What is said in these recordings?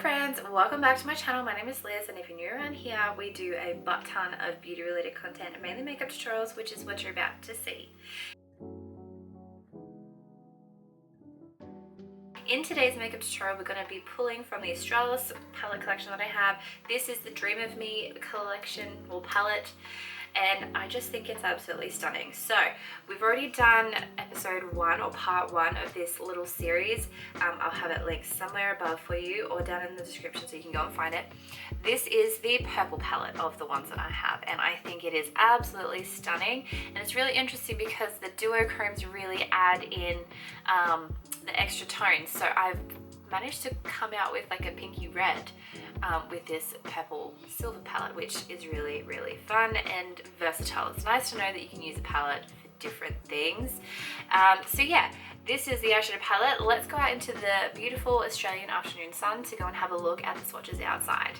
friends, welcome back to my channel. My name is Liz, and if you're new around here, we do a butt ton of beauty related content, mainly makeup tutorials, which is what you're about to see. In today's makeup tutorial, we're going to be pulling from the Australis palette collection that I have. This is the Dream of Me collection or palette, and I just think it's absolutely stunning. So we've already done episode 1 or part 1 of this little series. I'll have it linked somewhere above for you or down in the description so you can go and find it. This is the purple palette of the ones that I have, and I think it is absolutely stunning. And it's really interesting because the duochromes really add in the extra tones. So I've managed to come out with like a pinky red with this purple silver palette, which is really fun and versatile. It's nice to know that you can use a palette for different things. So yeah, this is the eyeshadow palette. Let's go out into the beautiful Australian afternoon sun to go and have a look at the swatches outside.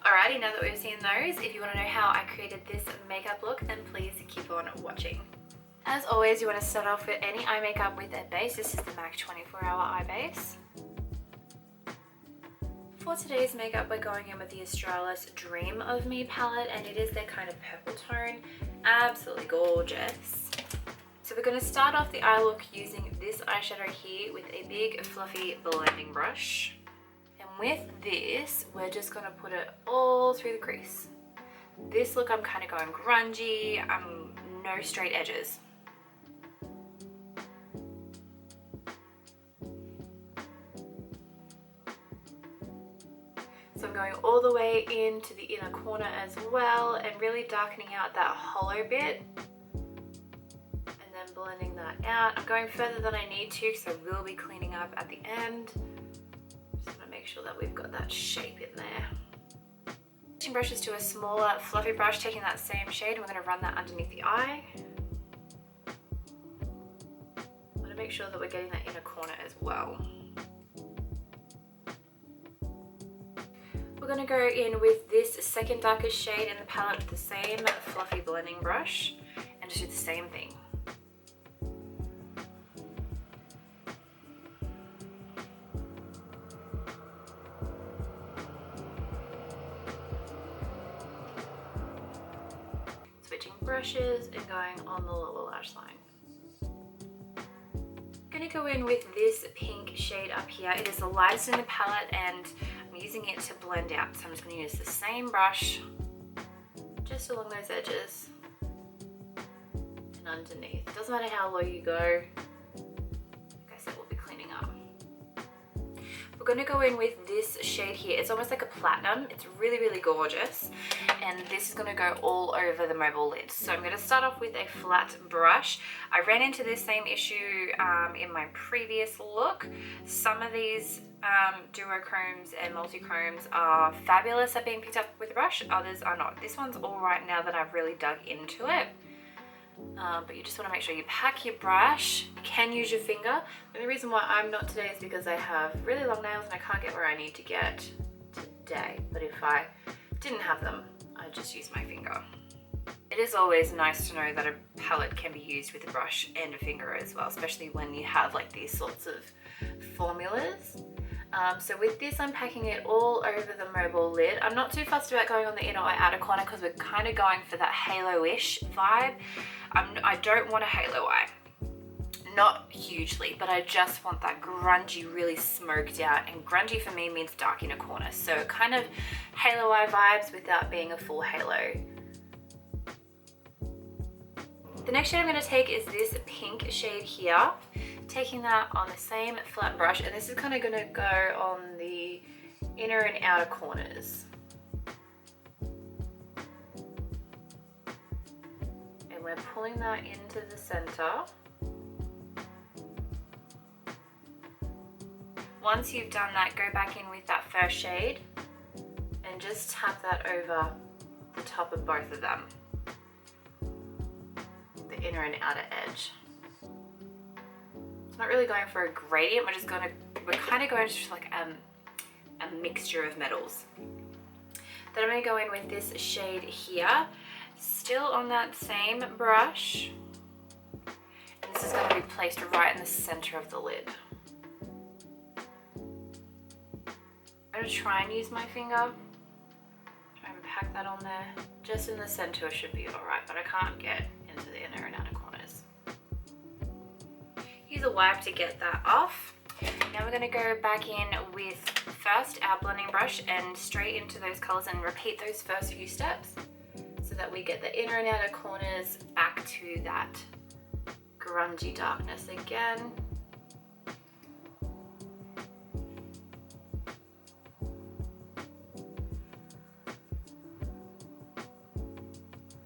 Alrighty, now that we've seen those, if you want to know how I created this makeup look, then please keep on watching. As always, you want to start off with any eye makeup with a base. This is the MAC 24-hour eye base. For today's makeup, we're going in with the Australis Dream of Me palette, and it is their kind of purple tone. Absolutely gorgeous. So we're going to start off the eye look using this eyeshadow here with a big fluffy blending brush. With this, we're just going to put it all through the crease. This look, I'm kind of going grungy, no straight edges. So I'm going all the way into the inner corner as well and really darkening out that hollow bit. And then blending that out. I'm going further than I need to because I will be cleaning up at the end. Make sure that we've got that shape in there. Switching brushes to a smaller fluffy brush, taking that same shade, and we're going to run that underneath the eye. I want to make sure that we're getting that inner corner as well. We're going to go in with this second darkest shade in the palette with the same fluffy blending brush and just do the same thing. Switching brushes and going on the lower lash line. I'm going to go in with this pink shade up here. It is the lightest in the palette and I'm using it to blend out. So I'm just going to use the same brush just along those edges and underneath. It doesn't matter how low you go. Like I said, we'll be cleaning up. We're going to go in with this shade here. It's almost like a platinum. It's really gorgeous. And this is going to go all over the mobile lid. So I'm going to start off with a flat brush. I ran into this same issue in my previous look. Some of these duochromes and multi-chromes are fabulous at being picked up with a brush. Others are not. This one's all right now that I've really dug into it. But you just want to make sure you pack your brush. You can use your finger. The only reason why I'm not today is because I have really long nails and I can't get where I need to get today. But if I didn't have them, I'd just use my finger. It is always nice to know that a palette can be used with a brush and a finger as well, especially when you have like these sorts of formulas. So with this, I'm packing it all over the mobile lid. I'm not too fussed about going on the inner or outer corner because we're kind of going for that halo-ish vibe. I don't want a halo eye. Not hugely, but I just want that grungy, really smoked out. And grungy for me means dark inner corner. So kind of halo eye vibes without being a full halo. The next shade I'm going to take is this pink shade here. Taking that on the same flat brush, and this is kind of going to go on the inner and outer corners. And we're pulling that into the center. Once you've done that, go back in with that first shade and just tap that over the top of both of them. The inner and outer edge. It's not really going for a gradient, we're kind of going to like a mixture of metals. Then I'm going to go in with this shade here. Still on that same brush. And this is going to be placed right in the center of the lid. I'm going to try and use my finger. Try and pack that on there. Just in the center should be alright, but I can't get into the inner and outer corners. Use a wipe to get that off. Now we're going to go back in with first our blending brush and straight into those colors and repeat those first few steps so that we get the inner and outer corners back to that grungy darkness again.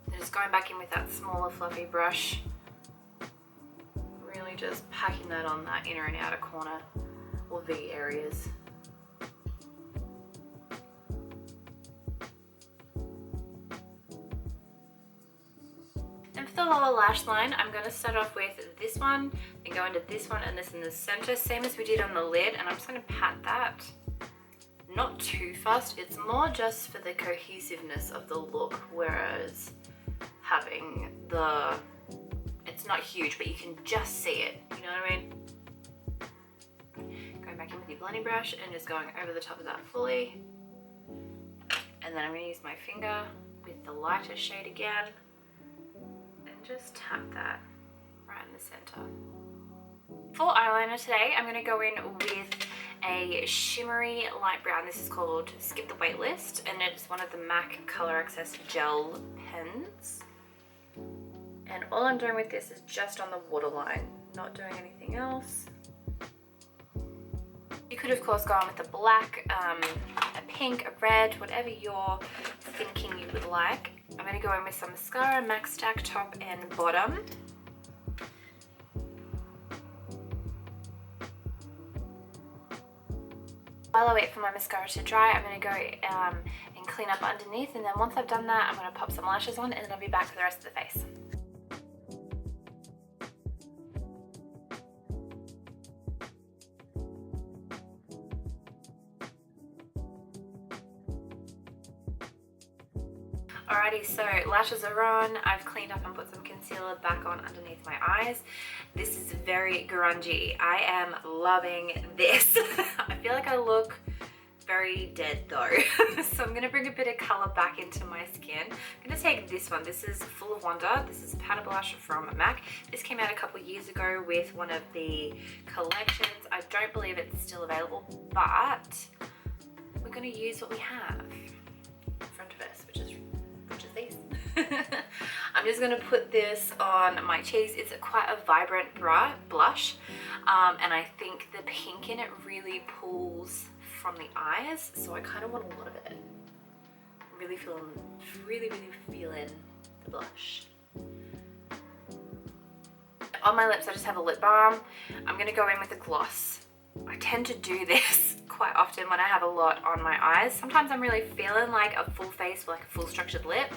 And just going back in with that smaller fluffy brush. Really just packing that on that inner and outer corner or V areas. And for the lower lash line, I'm going to start off with this one, then go into this one and this in the center, same as we did on the lid, and I'm just going to pat that. Not too fast, it's more just for the cohesiveness of the look, whereas having the, it's not huge, but you can just see it, you know what I mean? Going back in with your blending brush and just going over the top of that fully. And then I'm going to use my finger with the lighter shade again and just tap that right in the center. For eyeliner today, I'm going to go in with a shimmery light brown. This is called Skip the Waitlist, and it's one of the MAC Color Access Gel pens. And all I'm doing with this is just on the waterline, not doing anything else. You could of course go on with a black, a pink, a red, whatever you're thinking you would like. I'm going to go in with some mascara, MAC Stack top and bottom. While I wait for my mascara to dry, I'm going to go and clean up underneath, and then once I've done that, I'm going to pop some lashes on and then I'll be back for the rest of the face. Alrighty, so lashes are on. I've cleaned up and put some concealer back on underneath my eyes. This is very grungy. I am loving this. I feel like I look very dead though. So I'm gonna bring a bit of color back into my skin. I'm gonna take this one. This is Full of Wonder. This is a powder blush from MAC. This came out a couple years ago with one of the collections. I don't believe it's still available, but we're gonna use what we have in front of us, which is these. I'm just going to put this on my cheeks. It's quite a vibrant blush, and I think the pink in it really pulls from the eyes, so I kind of want a lot of it. I'm really feeling the blush. On my lips I just have a lip balm. I'm going to go in with a gloss. I tend to do this quite often when I have a lot on my eyes. Sometimes I'm really feeling like a full face, like a full structured lip,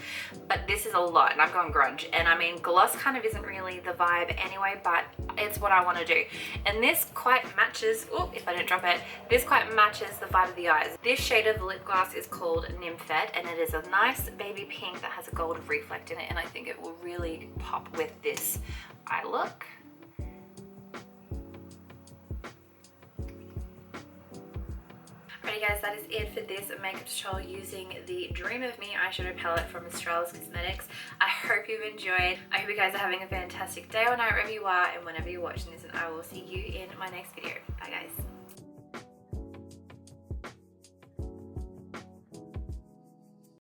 but this is a lot and I've gone grunge. And I mean, gloss kind of isn't really the vibe anyway, but it's what I want to do. And this quite matches, oh, if I didn't drop it, this quite matches the vibe of the eyes. This shade of lip gloss is called Nymphet, and it is a nice baby pink that has a gold reflect in it, and I think it will really pop with this eye look. Alrighty guys, that is it for this makeup tutorial using the Dream of Me eyeshadow palette from Australis Cosmetics. I hope you've enjoyed. I hope you guys are having a fantastic day or night wherever you are and whenever you're watching this, and I will see you in my next video. Bye guys.